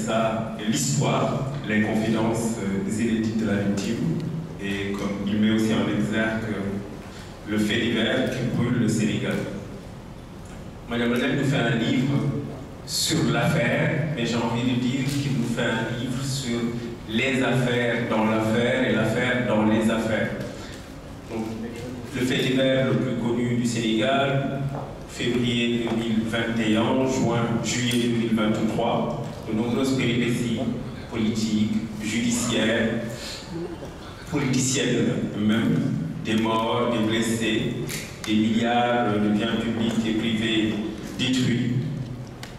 ça l'histoire, les confidences inédites de la victime, et comme il met aussi en exergue le fait divers qui brûle le Sénégal. Madame Ledel nous fait un livre sur l'affaire, mais j'ai envie de dire qu'il nous fait un livre sur les affaires dans l'affaire et l'affaire dans les affaires. Donc, le fait divers le plus connu du Sénégal, février 2021, juillet 2023, de nombreuses péripéties politiques, judiciaires, politiciennes même, des morts, des blessés, des milliards de biens publics et privés détruits,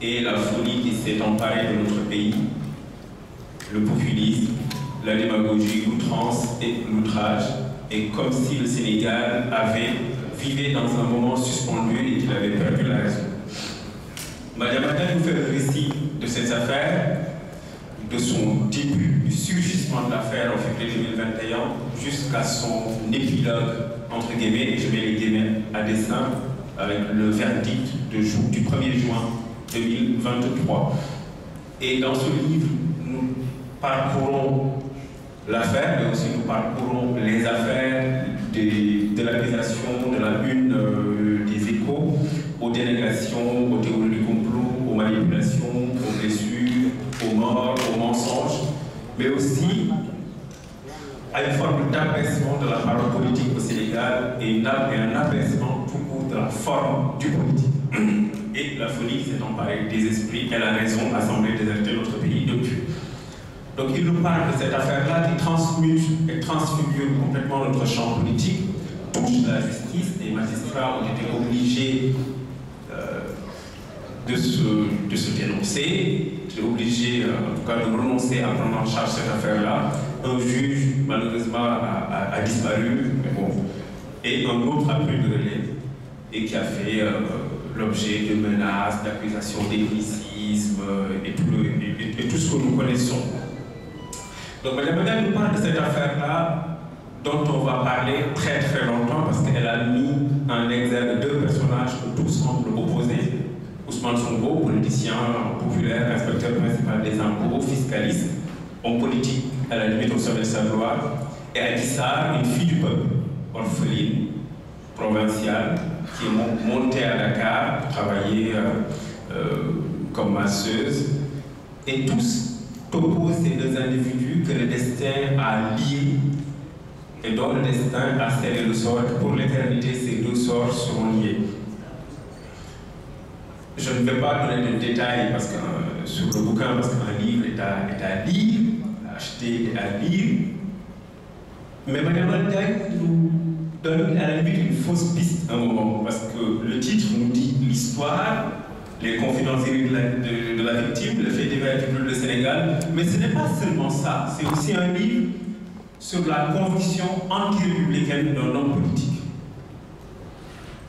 et la folie qui s'est emparée de notre pays, le populisme, la démagogie, l'outrance et l'outrage, et comme si le Sénégal vivait dans un moment suspendu et qu'il avait perdu la raison. Madame Ledel nous fait le récit de cette affaire, de son début, du surgissement de l'affaire en février 2021 jusqu'à son épilogue, entre guillemets, et je mets les guillemets à dessein, avec le verdict du 1er juin 2023. Et dans ce livre, nous parcourons l'affaire, mais aussi nous parcourons les affaires de l'accusation, de la une des Échos, aux dénégations, aux théories du complot, aux manipulations, aux blessures, aux morts, aux mensonges, mais aussi à une forme d'abaissement de la parole politique au Sénégal et un abaissement tout court de la forme du politique. Et la folie s'est emparée des esprits et la raison a semblé déserter notre pays depuis. Donc il nous parle de cette affaire-là qui transmute et transfigure complètement notre champ politique, touche la justice, les magistrats ont été obligés de se dénoncer, obligés en tout cas de renoncer à prendre en charge cette affaire-là. Un juge malheureusement a disparu, mais bon, et un autre a pris le relais et qui a fait l'objet de menaces, d'accusations d'ethnicisme et tout ce que nous connaissons. Donc Madame Ledel nous parle de cette affaire-là dont on va parler très très longtemps parce qu'elle a mis en exergue deux personnages que tous semblent opposés. Ousmane Sonko, politicien populaire, inspecteur principal des impôts, fiscaliste, homme politique à la limite au sommet de sa gloire, et Adji Sarr, une fille du peuple, orpheline, provinciale, qui est montée à Dakar pour travailler comme masseuse, et tous opposent ces deux individus que le destin a liés et dont le destin a scellé le sort. Pour l'éternité, ces deux sorts seront liés. Je ne vais pas donner de détails parce que, sur le bouquin, parce qu'un livre est à lire, à acheter et à lire. Mais Madame Ledel nous donne à la limite une fausse piste à un moment, parce que le titre nous dit l'histoire, les confidences de la victime, le fait divers qui brûle le Sénégal. Mais ce n'est pas seulement ça, c'est aussi un livre sur la conviction anti-républicaine d'un homme politique.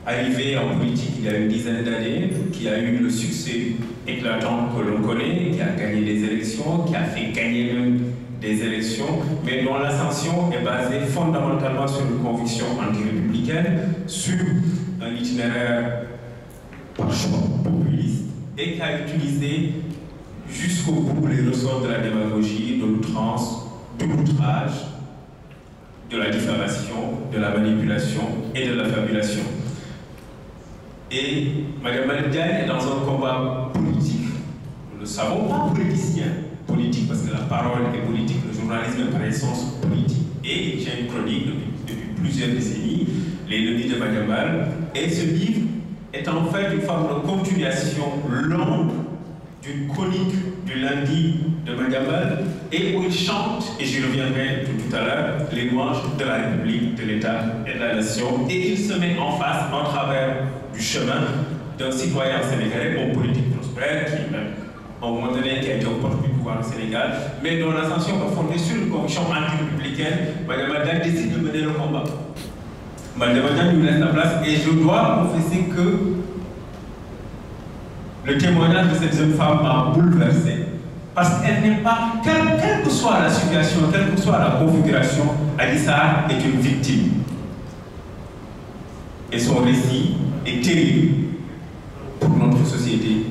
Arrivé en politique il y a une dizaine d'années, qui a eu le succès éclatant que l'on connaît, qui a gagné des élections, qui a fait gagner même des élections, mais dont l'ascension est basée fondamentalement sur une conviction anti-républicaine, sur un itinéraire par choix populiste, et qui a utilisé jusqu'au bout les ressorts de la démagogie, de l'outrance, de l'outrage, de la diffamation, de la manipulation et de la fabulation. Et Madame Ledel est dans un combat politique. Nous ne savons pas politicien, politique parce que la parole est politique, le journalisme est par essence politique. Et j'ai une chronique depuis plusieurs décennies, Les Lundis de Madiambal, et ce livre est en fait une forme de continuation longue d'une chronique du lundi de Madiambal, et où il chante, et j'y reviendrai tout à l'heure, les louanges de la République, de l'État et de la nation, et il se met en face, en travers du chemin d'un citoyen sénégalais, homme politique prospère, qui même, à un moment donné, qui a été au porte du pouvoir au Sénégal, mais dont l'ascension est fondée sur une conviction anti-républicaine. Madame Ledel décide de mener le combat. Madame Ledel nous laisse la place, et je dois confesser que le témoignage de cette jeune femme m'a bouleversé. Parce qu'elle n'est pas, quelle que soit la situation, quelle que soit la configuration, Adji Sarr est une victime. Et son récit est terrible pour notre société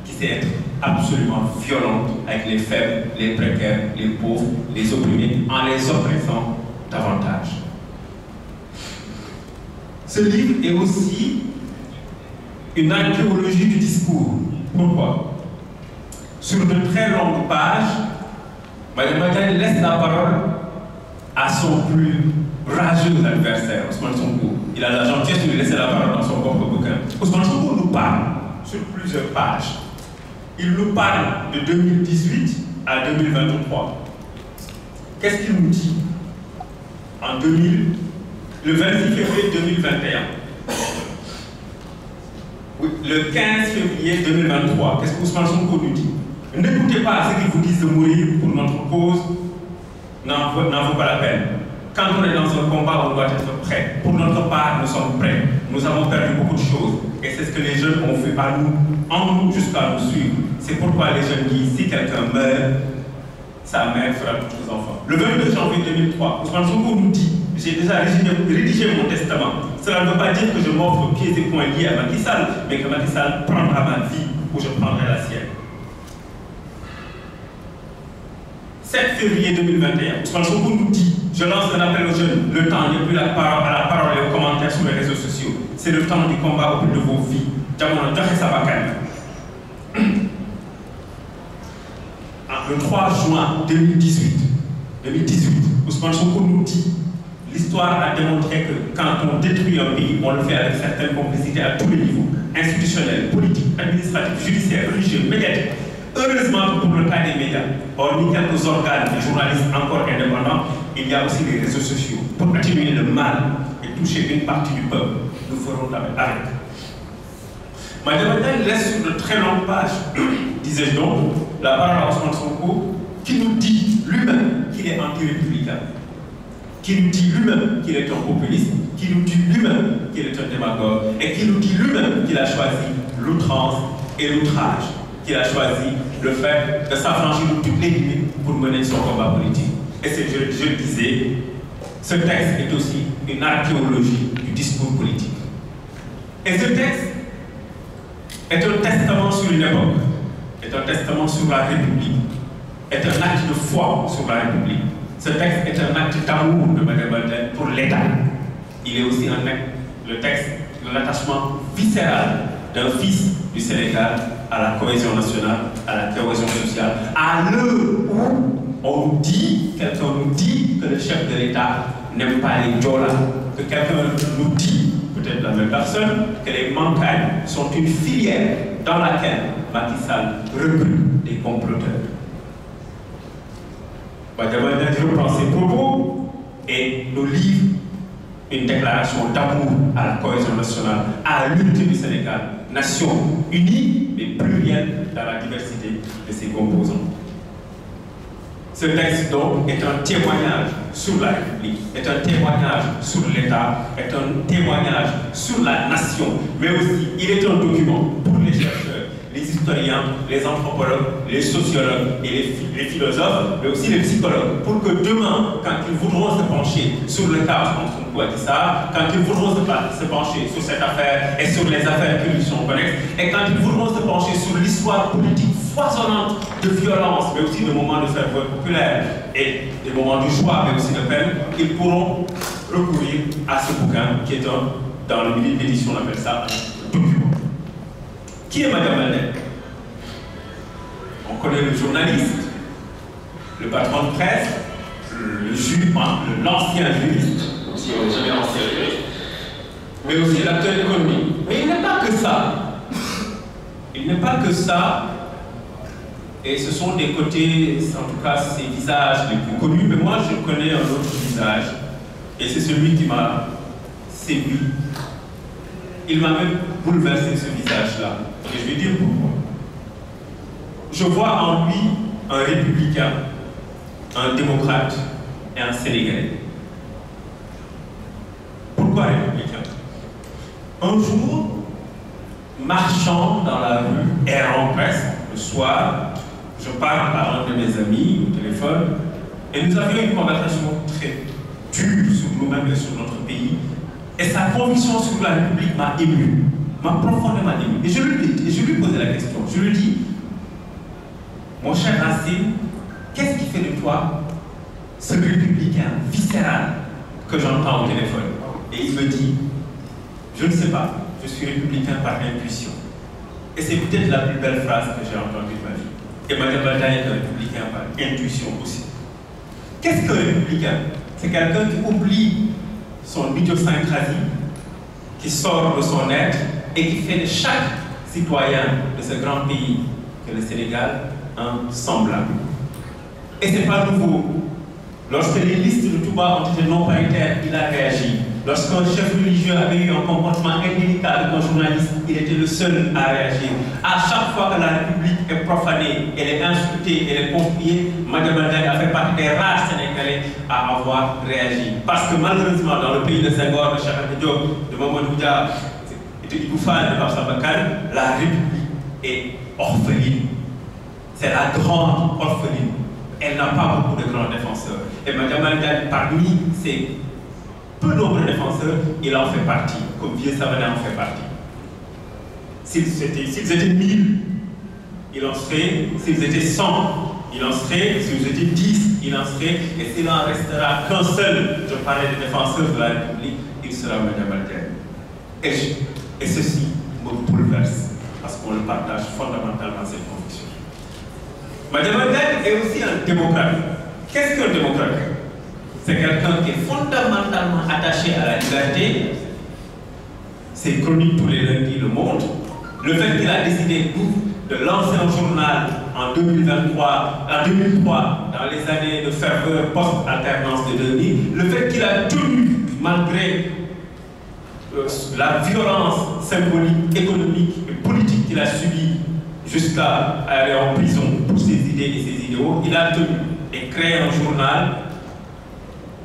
qui sait être absolument violente avec les faibles, les précaires, les pauvres, les opprimés, en les oppressant davantage. Ce livre est aussi une archéologie du discours. Pourquoi? Sur de très longues pages, Mme Badiane laisse la parole à son plus rageux adversaire, Ousmane Sonko. Il a la gentillesse de lui laisser la parole dans son propre bouquin. Ousmane Sonko nous parle sur plusieurs pages. Il nous parle de 2018 à 2023. Qu'est-ce qu'il nous dit le 26 février 2021? Oui, le 15 février 2023, qu'est-ce qu'Ousmane Sonko nous dit? N'écoutez pas ceux qui vous disent de mourir pour notre cause, n'en vaut pas la peine. Quand on est dans un combat, on doit être prêt. Pour notre part, nous sommes prêts. Nous avons perdu beaucoup de choses. Et c'est ce que les jeunes ont fait par nous, en nous, jusqu'à nous suivre. C'est pourquoi les jeunes disent, si quelqu'un meurt, sa mère fera tous les enfants. Le 22 janvier 2003, Ousmane Sonko nous dit, j'ai déjà rédigé mon testament. Cela ne veut pas dire que je m'offre pieds et poings liés à Macky Sall, mais que Macky Sall prendra ma vie ou je prendrai la sienne. 7 février 2021, Ousmane Sonko nous dit, je lance un appel aux jeunes, le temps n'est plus à la parole et aux commentaires sur les réseaux sociaux. C'est le temps du combat au plus de vos vies. Le 3 juin 2018, Ousmane Sonko nous dit, l'histoire a démontré que quand on détruit un pays, on le fait avec certaines complicités à tous les niveaux, institutionnels, politiques, administratifs, judiciaires, religieux, médiatiques. Heureusement pour le cas des médias, hormis quelques organes et journalistes encore indépendants, il y a aussi les réseaux sociaux pour atténuer le mal et toucher une partie du peuple. Nous ferons avec. Mme Badiane laisse sur de très longues pages, disais-je donc, la parole à Ousmane Sonko, qui nous dit lui-même qu'il est anti-républicain, qui nous dit lui-même qu'il est un populiste, qui nous dit lui-même qu'il est un démagogue, et qui nous dit lui-même qu'il a choisi l'outrance et l'outrage, qu'il a choisi le fait de s'affranchir de toutes les limites pour mener son combat politique. Et c'est, je le disais, ce texte est aussi une archéologie du discours politique. Et ce texte est un testament sur une époque, est un testament sur la République, est un acte de foi sur la République. Ce texte est un acte d'amour de Mme Badiane pour l'État. Il est aussi un acte, le texte, de l'attachement viscéral d'un fils du Sénégal à la cohésion nationale, à la cohésion sociale, à l'heure où on nous dit, quelqu'un nous dit que le chef de l'État n'aime pas les Djola, que quelqu'un nous dit, peut-être la même personne, que les Mankagnes sont une filière dans laquelle Macky Sall recrute des comploteurs. Mme Badiane reprend ses propos et nous livre une déclaration d'amour à la cohésion nationale, à l'unité du Sénégal, nation unie mais plurielle dans la diversité de ses composants. Ce texte donc est un témoignage sur la République, est un témoignage sur l'État, est un témoignage sur la nation, mais aussi il est un document pour les chercheurs, les historiens, les anthropologues, les sociologues et les philosophes, mais aussi les psychologues, pour que demain, quand ils voudront se pencher sur le cas Ousmane Sonko Adissa, quand ils voudront se pencher sur cette affaire et sur les affaires qui lui sont connexes, et quand ils voudront se pencher sur l'histoire politique foisonnante de violence, mais aussi de moments de ferveur populaire et des moments de joie, mais aussi de peine, ils pourront recourir à ce bouquin qui est dans le milieu d'édition, on appelle ça un document. Qui est Mme Badiane? On connaît le journaliste, le patron de presse, l'ancien juriste, si on n'est jamais ancien juriste, mais aussi l'acteur économique. Mais il n'est pas que ça. Il n'est pas que ça. Et ce sont des côtés, en tout cas, ces visages les plus connus. Mais moi, je connais un autre visage. Et c'est celui qui m'a séduit. Il m'a même bouleversé, ce visage-là. Et je vais dire pourquoi. Je vois en lui un républicain, un démocrate et un Sénégalais. Pourquoi républicain? Un jour, marchant dans la rue, errant presque, le soir, je parle à un de mes amis au téléphone et nous avions une conversation très dure sur nous-mêmes et sur notre pays. Et sa conviction sur la République m'a ému, m'a profondément ému. Et je lui posais la question. Je lui dis, mon cher Racine, qu'est-ce qui fait de toi ce républicain viscéral que j'entends au téléphone? Et il me dit, je ne sais pas, je suis républicain par intuition. Et c'est peut-être la plus belle phrase que j'ai entendue de ma vie. Et Madame Baldaï est un républicain par intuition aussi. Qu'est-ce qu'un républicain? C'est quelqu'un qui oublie son idiosyncrasie, qui sort de son être et qui fait de chaque citoyen de ce grand pays que le Sénégal un semblable. Et ce n'est pas nouveau. Lorsque les listes de Touba ont été non paritaires, il a réagi. Lorsqu'un chef religieux avait eu un comportement indélicat avec un journaliste, il était le seul à réagir. À chaque fois que la République est profanée, elle est insultée, elle est confiée, Madame Baldaï a fait partie des rares Sénégalais à avoir réagi. Parce que malheureusement, dans le pays de Senghor, de Cheikh Anta Diop, de Mamadou Dia, de Ibou Fall, de Babsa Bakar, la République est orpheline. C'est la grande orpheline. Elle n'a pas beaucoup de grands défenseurs. Et Madame Baldaï, parmi ces peu nombreux défenseurs, il en fait partie, comme Vieux Savarin en fait partie. S'ils étaient 1000, il en serait, s'ils étaient 100, il en serait, s'ils étaient 10, il en serait, et s'il en restera qu'un seul, je parlais des défenseurs de la République, il sera Madame Baldaï. Et ceci me bouleverse, parce qu'on le partage fondamentalement cette conviction. Madame Baldaï est aussi un démocrate. Qu'est-ce qu'un démocrate? C'est quelqu'un qui est fondamentalement attaché à la liberté. Ses chroniques tous les lundis le montrent. Le fait qu'il a décidé de lancer un journal en 2023, dans les années de ferveur post-alternance de 2000, le fait qu'il a tenu, malgré la violence symbolique, économique et politique qu'il a subie jusqu'à aller en prison pour ses idées et ses idéaux, il a tenu et créé un journal.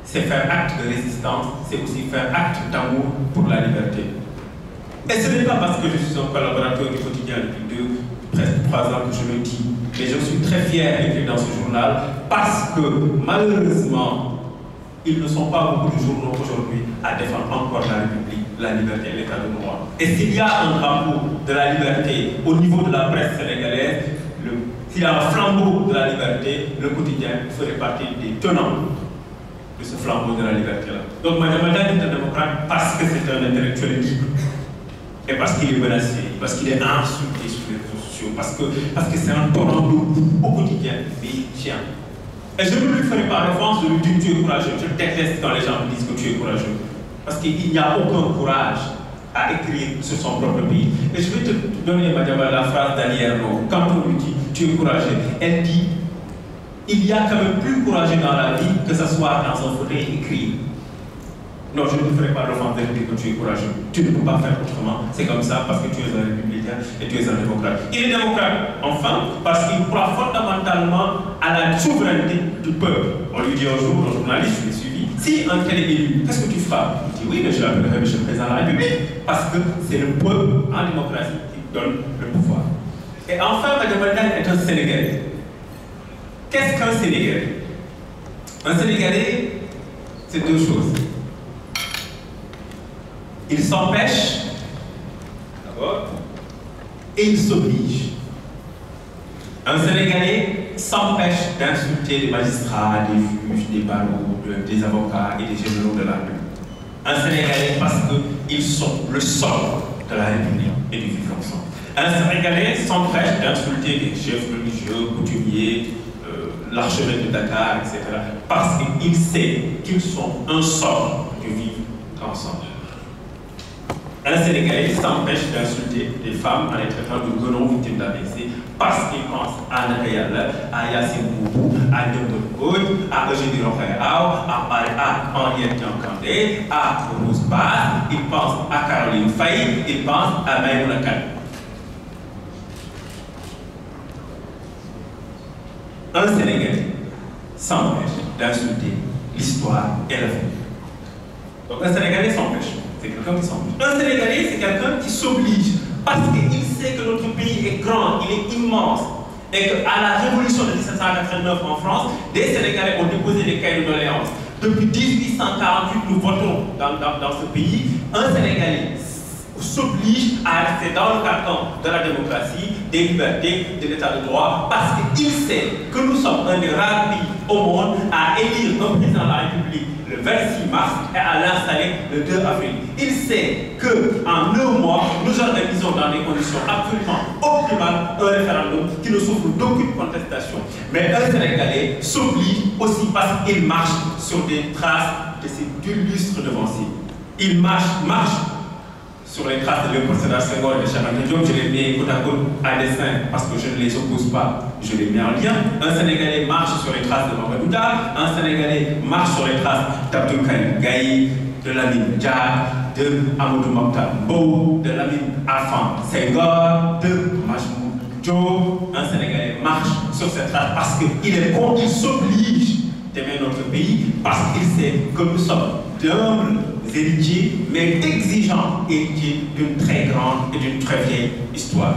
C'est faire acte de résistance, c'est aussi faire acte d'amour pour la liberté. Et ce n'est pas parce que je suis un collaborateur du quotidien depuis presque 3 ans que je le dis, mais je suis très fier d'écrire dans ce journal parce que malheureusement, ils ne sont pas beaucoup de journaux aujourd'hui à défendre encore la République, la liberté et l'état de droit. Et s'il y a un drapeau de la liberté au niveau de la presse sénégalaise, s'il y a un flambeau de la liberté, le quotidien ferait partie des tenants de ce flambeau de la liberté-là. Donc Madame Baldaï est un démocrate parce que c'est un intellectuel libre. Et parce qu'il est menacé, parce qu'il est insulté sur les réseaux sociaux, parce que c'est un torrent d'eau au quotidien, mais il tient. Et je ne lui ferai pas référence de lui dire tu es courageux. Je déteste quand les gens me disent que tu es courageux. Parce qu'il n'y a aucun courage à écrire sur son propre pays. Et je vais te donner, Madame, la phrase d'Annie Ernaux. Quand on lui dit tu es courageux, elle dit il y a quand même plus courageux dans la vie que s'asseoir dans un fauteuil et écrire. Non, je ne ferai pas l'offense de dire que tu es courageux. Tu ne peux pas faire autrement. C'est comme ça parce que tu es un républicain et tu es un démocrate. Il est démocrate, enfin, parce qu'il croit fondamentalement à la souveraineté du peuple. On lui dit un jour, un journaliste, je l'ai suivi, si un tel est élu, qu'est-ce que tu feras? Il dit oui, mais je l'appellerai Monsieur le Président de la République, parce que c'est le peuple en démocratie qui donne le pouvoir. Et enfin, Madame Baldaï est un Sénégalais. Qu'est-ce qu'un Sénégalais? Un Sénégalais, c'est deux choses. Il s'empêche, d'abord, et il s'oblige. Un Sénégalais s'empêche d'insulter des magistrats, des juges, des barreaux, des avocats et des généraux de l'armée. Un Sénégalais parce qu'ils sont le sol de la République et du vivre ensemble. Un Sénégalais s'empêche d'insulter des chefs religieux, coutumiers, l'archevêque de Dakar, etc. parce qu'il sait qu'ils sont un sol du vivre ensemble. Un Sénégalais s'empêche d'insulter des femmes en les traitant de grenons victimes d'AVC parce qu'il pense à Nakayala, à Yassine Boubou, à Ndemdokod, à Eugénie Rokhaya, à Henriette Diankandé, à Rose Bass, il pense à Caroline Faye, il pense à Maïmouna Kane. Un Sénégalais s'empêche d'insulter l'histoire et la vie. Donc un Sénégalais s'empêche. C'est quelqu'un qui s'empêche. Un Sénégalais, c'est quelqu'un qui s'oblige parce qu'il sait que notre pays est grand, il est immense. Et qu'à la révolution de 1789 en France, des Sénégalais ont déposé des cahiers de doléances. Depuis 1848, nous votons dans ce pays. Un Sénégalais s'oblige à rester dans le carcan de la démocratie, des libertés, de l'état de droit, parce qu'il sait que nous sommes un des rares pays au monde à élire un président de la République le 26 mars et à l'installer le 2 avril. Il sait qu'en 1 mois, nous organisons dans des conditions absolument optimales un référendum qui ne souffre d'aucune contestation. Mais un Sénégalais s'oblige aussi parce qu'il marche sur des traces de ses illustres devanciers. Il marche sur les traces de Léopold Sédar Senghor et de Cheikh Anta Diop. Je les mets côte à côte à dessein parce que je ne les oppose pas, je les mets en lien. Un Sénégalais marche sur les traces de Mamadou Dia, un Sénégalais marche sur les traces d'Abdou Karim Gaye, de Lamine Dia, de Amadou Mahtar Mbow, de Lamine Arfan Senghor, de Majmoud Diop. Un Sénégalais marche sur ces traces parce qu'il est con, il s'oblige d'aimer notre pays, parce qu'il sait que nous sommes d'humbles héritiers, mais d'exigeants héritiers d'une très grande et d'une très vieille histoire.